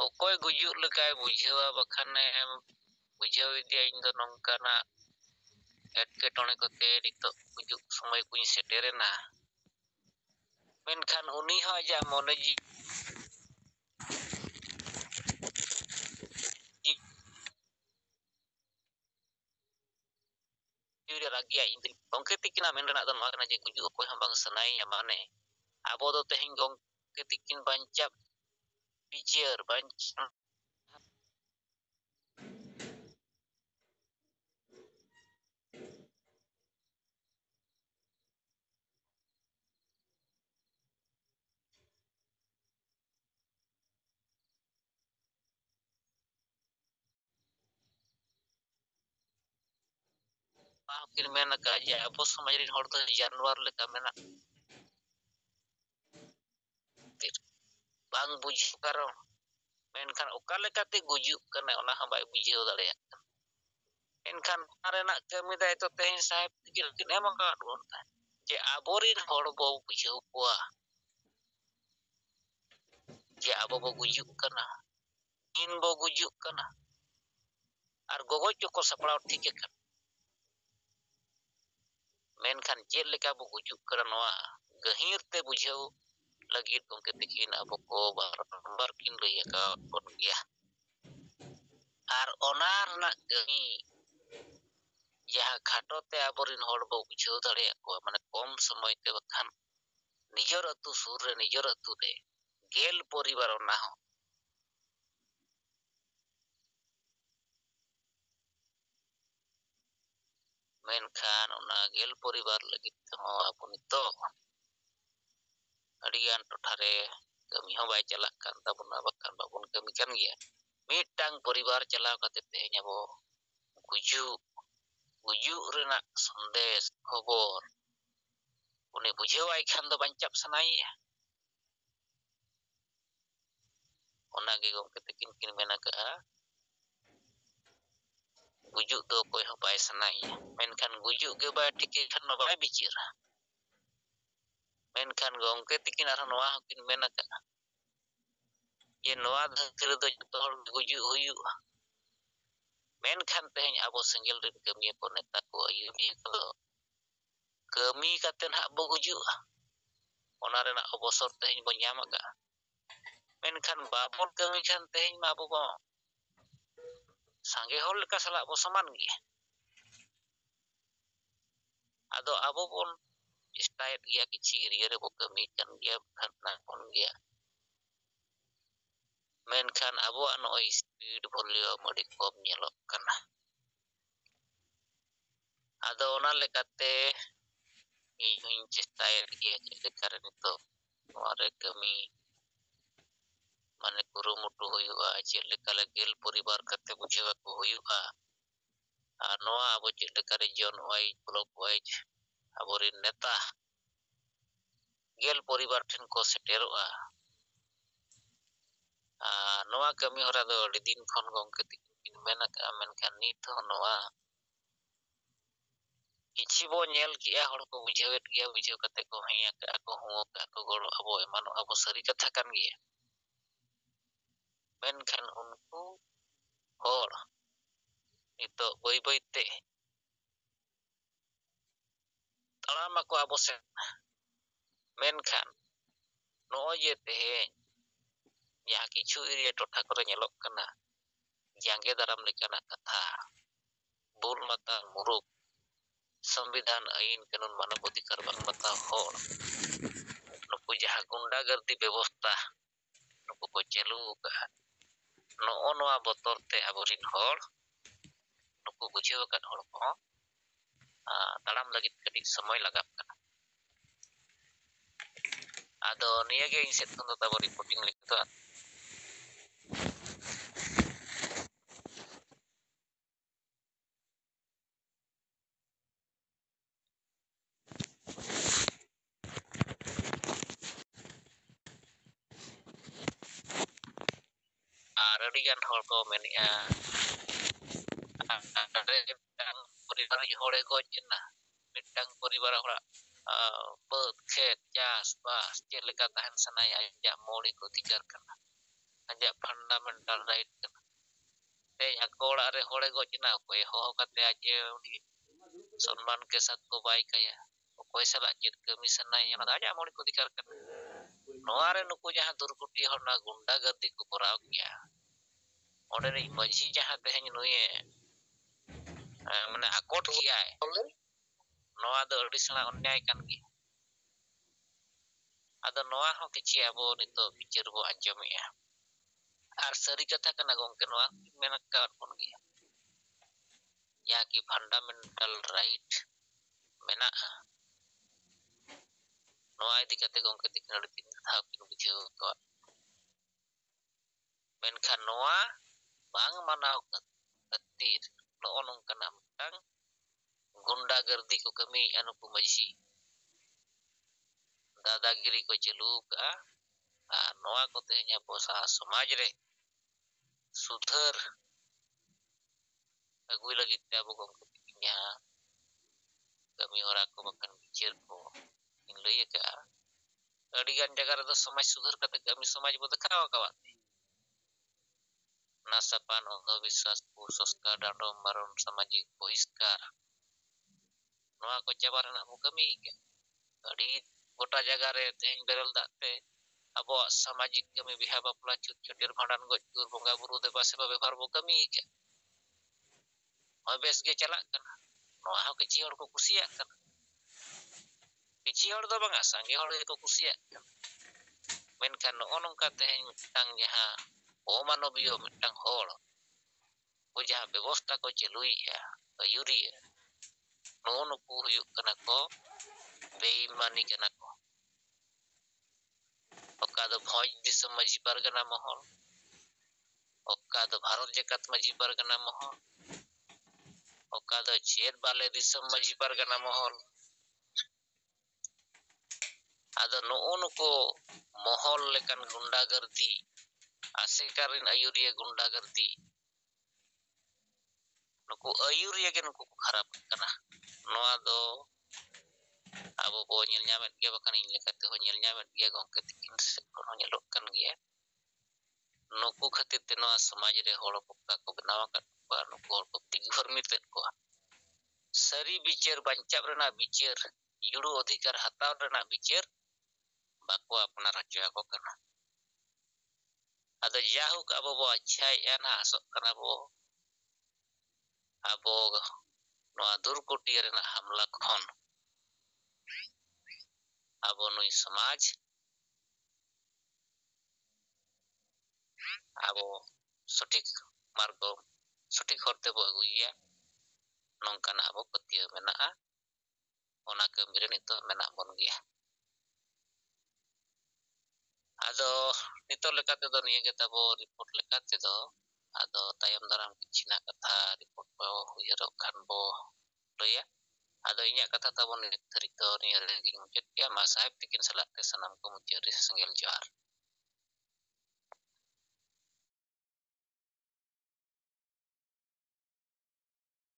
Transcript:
ᱚᱠᱚᱭ ᱜᱩᱡᱩᱜ ᱞᱮᱠᱟᱭ ᱵᱩᱡᱷᱟᱹᱣᱟ ᱵᱟᱠᱷᱟᱱᱮ ᱵᱩᱡᱷᱟᱹᱣ ᱤᱫᱤᱭᱟ ᱤᱧ ᱫᱚ ᱱᱚᱝᱠᱟᱱᱟᱜ ᱮᱴᱠᱮᱴᱚᱬᱮ ᱠᱚᱛᱮ ᱱᱤᱛᱚᱜ ᱜᱩᱡᱩᱜ ᱥᱚᱢᱚᱭ ᱠᱩᱧ ᱥᱮᱴᱮᱨᱮᱱᱟ ᱢᱮᱱᱠᱷᱟन ᱩᱱᱤ ᱦᱚᱸ ᱟᱡᱟᱜ ᱢᱚᱱᱮ ᱡᱤᱣᱤ ᱨᱟᱹᱜᱤᱭᱟ ᱤᱧ ᱜᱚᱝᱠᱮ ᱛᱤᱠᱤᱱᱟᱜ ᱢᱮᱱ ᱨᱮᱱᱟᱜ ᱫᱚ ᱱᱚᱣᱟ ᱠᱟᱱᱟ ᱡᱮ ᱜᱩᱡᱩᱜ ᱚᱠᱚᱭ ᱦᱚᱸ ᱵᱟᱝ ᱥᱟᱱᱟᱭᱮᱭᱟ ᱢᱟᱱᱮ ᱟᱵᱚ ᱫᱚ ᱛᱮᱦᱮᱧ ᱜᱚᱝᱠᱮ ᱛᱤᱠᱤᱱ ᱵᱟᱧᱪᱟᱣ ᱵᱤᱪᱟᱹᱨ ᱵᱟᱧᱪᱟᱣ ᱠᱤᱱ ᱢᱮᱱ ᱟᱠᱟᱫ ᱡᱮ ᱟᱵᱚ ᱥᱚᱢᱟᱡᱽ ᱨᱮᱱ ᱦᱚᱲ ᱫᱚ ᱡᱟᱱᱣᱟᱨ ᱞᱮᱠᱟ ᱢᱮᱱᱟᱜ ᱵᱟᱝ ᱵᱩᱡᱷᱟᱹᱣ ᱠᱟᱨᱚᱱ ᱢᱮᱱᱠᱷᱟन ᱚᱠᱟ ᱞᱮᱠᱟᱛᱮ ᱜᱩᱡᱩᱜ ᱠᱟᱱᱟ ᱚᱱᱟ ᱦᱚᱸ ᱵᱟᱭ ᱵᱩᱡᱷᱟᱹᱣ ᱫᱟᱲᱮᱭᱟᱜ ᱠᱟᱱᱟ ᱮᱱᱠᱷᱟन ᱚᱱᱟ ᱨᱮᱱᱟᱜ ᱠᱟᱹᱢᱤ ᱫᱟᱭᱤᱛᱛᱚ ᱛᱮᱦᱮᱧ ᱥᱟᱦᱮᱵᱽ ᱛᱤᱠᱤᱱ ᱮᱢ ᱟᱠᱟᱫ ᱵᱚᱱ ᱛᱟᱦᱮᱸ ᱡᱮ ᱟᱵᱚᱨᱮᱱ ᱦᱚᱲ ᱵᱚ ᱵᱩᱡᱷᱟᱹᱣ ᱠᱚᱣᱟ ᱡᱮ ᱟᱵᱚ ᱵᱚ ᱜᱩᱡᱩᱜ ᱠᱟᱱᱟ ᱤᱧ ᱵᱚ ᱜᱩᱡᱩᱜ ᱠᱟᱱᱟ ᱟᱨ ᱜᱚᱜᱚᱡ ᱠᱚ ᱥᱟᱯᱲᱟᱣ ᱴᱷᱤᱠ ᱟᱠᱟᱱᱟ ᱢᱮᱱᱠᱷᱟन ᱪᱮᱫ ᱞᱮᱠᱟ ᱵᱚ ᱜᱩᱡᱩᱜ ᱠᱟᱱᱟ ᱱᱚᱣᱟ ᱜᱟᱹᱦᱤᱨ ᱛᱮ ᱵᱩᱡᱷᱟᱹᱣ ᱞᱟᱹᱜᱤᱫ ᱜᱚᱝᱠᱮ ᱛᱤᱠᱤᱱ ᱟᱵᱚ ᱠᱚ ᱵᱟᱨ ᱠᱤᱱ ᱞᱟᱹᱭ ᱟᱠᱟᱫ ᱵᱚᱱ ᱜᱮᱭᱟ ᱟᱨ ᱚᱱᱟ ᱨᱮᱱᱟᱜ ᱠᱟᱹᱢᱤ ᱡᱟᱦᱟᱸ ᱠᱷᱟᱴᱚ ᱛᱮ ᱟᱵᱚᱨᱮᱱ ᱦᱚᱲ ᱵᱚ ᱵᱩᱡᱷᱟᱹᱣ ᱫᱟᱲᱮᱭᱟᱜ ᱠᱚᱣᱟ ᱢᱟᱱᱮ ᱠᱚᱢ ᱥᱚᱢᱚᱭ ᱛᱮ ᱵᱟᱠᱷᱟᱱ ᱱᱤᱡᱮᱨ ᱟᱹᱛᱩ ᱥᱩᱨ ᱨᱮ ᱱᱤᱡᱮᱨ ᱟᱹᱛᱩ ᱨᱮ 10 ᱯᱚᱨᱤᱵᱟᱨ ᱚᱱᱟ ᱦᱚᱸ ᱢᱮᱱᱠᱷᱟन ᱚᱱᱟ 10 ᱯᱚᱨᱤᱵᱟर ᱞᱟᱹᱜᱤᱫ ᱛᱮᱦᱚᱸ ᱟᱵᱚ ᱱᱤᱛᱚᱜ ᱟᱹᱰᱤᱜᱟᱱ ᱴᱚᱴᱷᱟᱨᱮ ᱠᱟᱹᱢᱤ ᱦᱚᱸ ᱵᱟᱭ ᱪᱟᱞᱟᱜ ᱠᱟᱱ ᱛᱟᱵᱚᱱᱟ ᱵᱟᱠᱷᱟᱱ ᱵᱟᱵᱚᱱ ᱠᱟᱹᱢᱤ ᱠᱟᱱ ᱜᱮᱭᱟ ᱢᱤᱫᱴᱟᱝ ᱯᱚᱨᱤᱵᱟᱨ ᱪᱟᱞᱟᱣ ᱠᱟᱛᱮ ᱛᱮᱦᱮᱧ ᱟᱵᱚ ᱜᱩᱡᱩᱜ ᱨᱮᱱᱟᱜ ᱥᱚᱱᱫᱮᱥ ᱠᱷᱚᱵᱚᱨ ᱩᱱᱤ ᱵᱩᱡᱷᱟᱹᱣᱟᱭ ᱠᱷᱟᱱ ᱫᱚ ᱵᱟᱧᱪᱟᱜ ᱥᱟᱱᱟᱭᱮᱭᱟ ᱚᱱᱟᱜᱮ ᱜᱚᱝᱠᱮ ᱛᱤᱠᱤᱱ ᱠᱤᱱ ᱢᱮᱱ ᱟᱠᱟᱜᱼᱟ ᱜᱩᱡᱩᱜ ᱫᱚ ᱚᱠᱚᱭ ᱦᱚᱸ ᱵᱟᱭ ᱥᱟᱱᱟᱭᱮᱭᱟ ᱢᱮᱱᱠᱷᱟन ᱜᱩᱡᱩᱜ ᱜᱮ ᱵᱟᱭ ᱴᱷᱤᱠᱟᱹᱭ ᱠᱷᱟᱱ ᱢᱟ ᱵᱟᱭ ᱵᱤᱪᱟᱹᱨᱟ ᱢᱮᱱᱠᱷᱟन ᱜᱚᱝᱠᱮ ᱛᱤᱠᱤᱱ ᱟᱨᱦᱚᱸ ᱱᱚᱣᱟ ᱦᱚᱸᱠᱤᱱ ᱢᱮᱱ ᱟᱠᱟᱜᱼᱟ ᱡᱮ ᱱᱚᱣᱟ ᱫᱷᱟᱹᱨᱛᱤ ᱨᱮᱫᱚ ᱡᱚᱛᱚ ᱦᱚᱲ ᱜᱩᱡᱩᱜ ᱦᱩᱭᱩᱜᱼᱟ ᱢᱮᱱᱠᱷᱟन ᱛᱮᱦᱮᱧ ᱟᱵᱚ ᱥᱮᱸᱜᱮᱞ ᱨᱮᱱ ᱠᱟᱹᱢᱤᱭᱟᱹ ᱠᱚ ᱱᱮᱛᱟ ᱠᱚ ᱟᱹᱭᱩᱨᱤᱭᱟᱹ ᱠᱚ ᱠᱟᱹᱢᱤ ᱠᱟᱛᱮ ᱦᱟᱸᱜ ᱵᱚ ᱜᱩᱡᱩᱜᱼᱟ ᱚᱱᱟ ᱨᱮᱱᱟᱜ ᱚᱵᱚᱥᱚᱨ ᱛᱮᱦᱮᱧ ᱵᱚ ᱧᱟᱢ ᱟᱠᱟᱜᱼᱟ ᱢᱮᱱᱠᱷᱟन ᱵᱟᱵᱚᱱ ᱠᱟᱹᱢᱤ ᱠᱷᱟᱱ ᱛᱮᱦᱮᱧ ᱢᱟ ᱟᱵᱚ ᱵᱚ ᱥᱟᱸᱜᱮ ᱦᱚᱲ ᱞᱮᱠᱟ ᱥᱟᱞᱟᱜ ᱵᱚ ᱥᱚᱢᱟᱱ ᱜᱮᱭᱟ ᱟᱫᱚ ᱟᱵᱚ ᱵᱚᱱ ᱪᱮᱥᱴᱟᱭᱮᱫ ᱜᱮᱭᱟ ᱠᱤᱪᱷᱤ ᱮᱨᱤᱭᱟ ᱨᱮᱵᱚ ᱠᱟᱹᱢᱤ ᱠᱟᱱ ᱜᱮᱭᱟ ᱵᱟᱠᱷᱟᱱ ᱵᱚᱱ ᱜᱮᱭᱟ ᱢᱮᱱᱠᱷᱟन ᱟᱵᱚᱣᱟᱜ ᱱᱚᱜᱼᱚᱭ ᱥᱯᱤᱰ ᱵᱷᱚᱞᱤᱭᱚᱢ ᱟᱹᱰᱤ ᱠᱚᱢ ᱧᱮᱞᱚᱜ ᱠᱟᱱᱟ ᱟᱫᱚ ᱚᱱᱟ ᱞᱮᱠᱟᱛᱮ ᱤᱧ ᱦᱚᱧ ᱪᱮᱥᱴᱟᱭᱮᱫ ᱜᱮᱭᱟ ᱪᱮᱫ ᱞᱮᱠᱟᱨᱮ ᱱᱤᱛᱚᱜ ᱱᱚᱣᱟ ᱨᱮ ᱠᱟᱹᱢᱤ ᱢᱟᱱᱮ ᱠᱩᱨᱩᱢᱩᱴᱩ ᱦᱩᱭᱩᱜᱼᱟ ᱪᱮᱫ ᱞᱮᱠᱟ 10 ᱯᱚᱨᱤᱵᱟᱨ ᱠᱟᱛᱮ ᱵᱩᱡᱷᱟᱹᱣ ᱟᱠᱚ ᱦᱩᱭᱩᱜᱼᱟ ᱟᱨ ᱱᱚᱣᱟ ᱟᱵᱚ ᱪᱮᱫ ᱞᱮᱠᱟᱨᱮ ᱡᱚᱱ ᱳᱣᱟইᱡ ᱵᱞᱚᱠ ᱳᱣᱟইᱡ ᱟᱵᱚᱨᱮᱱ ᱱᱮᱛᱟ 10 ᱯᱚᱨᱤᱵᱟᱨ ᱴᱷᱮᱱ ᱠᱚ ᱥᱮᱴᱮᱨᱚᱜᱼᱟ ᱟᱨ ᱱᱚᱣᱟ ᱠᱟᱹᱢᱤ ᱦᱚᱨᱟ ᱫᱚ ᱟᱹᱰᱤ ᱫᱤᱱ ᱠᱷᱚᱱ ᱜᱚᱝᱠᱮ ᱛᱤᱠᱤᱱ ᱢᱮᱱ ᱟᱠᱟᱜᱼᱟ ᱢᱮᱱᱠᱷᱟन ᱱᱤᱛ ᱦᱚᱸ ᱱᱚᱣᱟ ᱠᱤᱪᱷᱤ ᱵᱚ ᱧᱮᱞ ᱠᱮᱜᱼᱟ ᱦᱚᱲ ᱠᱚ ᱵᱩᱡᱷᱟᱹᱣᱮᱫ ᱜᱮᱭᱟ ᱵᱩᱡᱷᱟᱹᱣ ᱠᱟᱛᱮ ᱠᱚ ᱦᱮᱸ ᱟᱠᱟᱜᱼᱟ ᱠᱚ ᱦᱩᱸ ᱟᱠᱟᱜᱼᱟ ᱠᱚ ᱜᱚᱲᱚ ᱟᱵᱚ ᱮᱢᱟᱱᱚᱜ ᱟᱵᱚ ᱥᱟᱹᱨᱤ ᱠᱟᱛᱷᱟ ᱠᱟᱱ ᱜᱮᱭᱟ ᱢᱮᱱᱠᱷᱟन ᱩᱱᱠᱩ ᱦᱚᱲ ᱱᱤᱛᱚᱜ ᱵᱟᱹᱭ ᱵᱟᱹᱭᱛᱮ ᱛᱟᱲᱟᱢ ᱟᱠᱚ ᱟᱵᱚ ᱥᱮᱫ ᱢᱮᱱᱠᱷᱟन ᱱᱚᱜᱼᱚᱭ ᱡᱮ ᱛᱮᱦᱮᱧ ᱡᱟᱦᱟᱸ ᱠᱤᱪᱷᱩ ᱮᱨᱤᱭᱟ ᱴᱚᱴᱷᱟ ᱠᱚᱨᱮ ᱧᱮᱞᱚᱜ ᱠᱟᱱᱟ ᱡᱟᱸᱜᱮ ᱫᱟᱨᱟᱢ ᱞᱮᱠᱟᱱᱟᱜ ᱠᱟᱛᱷᱟ ᱵᱩᱞ ᱢᱟᱛᱟᱞ ᱢᱩᱨᱩᱠ संविधान आईन कानून मानव अधिकार बांग बताव हर नुकु जहां गुंडागर्दी व्यवस्था नुकु को चालू का नोओ नोआ बतर ते आबोरिन हर नुकु बुझेव कान हर को ताड़ाम लगित कटिक समय लगाव काना आदो निया गे इन सेट खन दो ताबो रिपोर्टिंग लिखतो আর अडिगान हर को मेनिया परिवार हड़े गजना मिटang परिवार हड़ा बद खेत चास बास चेक लेका तहन सनाय आजा मोड़ी को दिजार करना ajak fundamental right kana teh ako orang re hore go cina koy ho kate aje uni सम्मान के साथ को by kaya koy salah chit kami sanai yang aja mau ko dikarkan noa re nuku jahan durkuti horna gunda gati ko koraw kiya onde ni maji jahan tehnya nuye mane akot kiya noa do adi sala onyai kan gi ado noa ho kichi abo nito bicar bo anjom ya ar sari katha kana gongke noa menak ka pon gi ya ki fundamental right menak noa idi kate gongke tikin adi tin tha kin bujau ko menkhan noa bang manau ketir no nongkana mitang gunda gardi ko kami anu ko maji दादागिरी को चलू का नोआ को तेहnya बोसा समाज रे सुधर agui lagi abo gongke tikinya kami ora ko bakan bicar ko in lay ka adigan jaga rada samaj sudhar kate kami samaj boda kawa kawa nasapan oho biswas kusoska dandom baron samajik bohiskar noa ko jabaran amu kami ke adi gota jaga re teh berel dakte abo samajik kami biha bapla cut cutir bhandan goj tur bonga buru deba seba bebar bo kami ke bes ge chalak kana noa ho kichi hor ko kusiak kana kichi hor do banga sange hor ko kusiak menkhan no nongka teh mitang jaha omanobiyo mitang hor ko jaha ବ୍ୟବସ୍ଥା ko chelui ya ayuri ya no nuku huyuk kana ko beimani kana ko oka do bhoj disam maji pargana mohol oka do bharot jakat maji pargana mohol oka do chet bale disam maji pargana mohol ado no nuku mohol lekan gunda gardi asikarin ayuriya gunda gardi nuku ayuriya ge nuku kharap kana noa do abo bo nyel nyamet ge bakan in lekate ho nyel nyamet ge gongke tikin se kono nyelok kan ge nuku khatir te noa samaj re hol pokka ko benawa kat ko nuku hol ko tigi hormitet ko sari bicar bancap rena bicar yuru adhikar hataw rena bicar bako apnar hacho ako kana ado jahuk abo bo achai ana asok kana bo abo noa durkuti rena hamla khon abo nui samaj abo sotik margo sotik horte bo aguya nongkana abo patia menaa ona kambire nito menak bon gia ado nito lekate do niya ge tabo report lekate do ado tayam daram kichina katha report bo huyarok khan bo loya ado inya katha tabo ni tarik do niya re ging mujud ya ma sahib tikin salak te sanam ko mujari senggel jar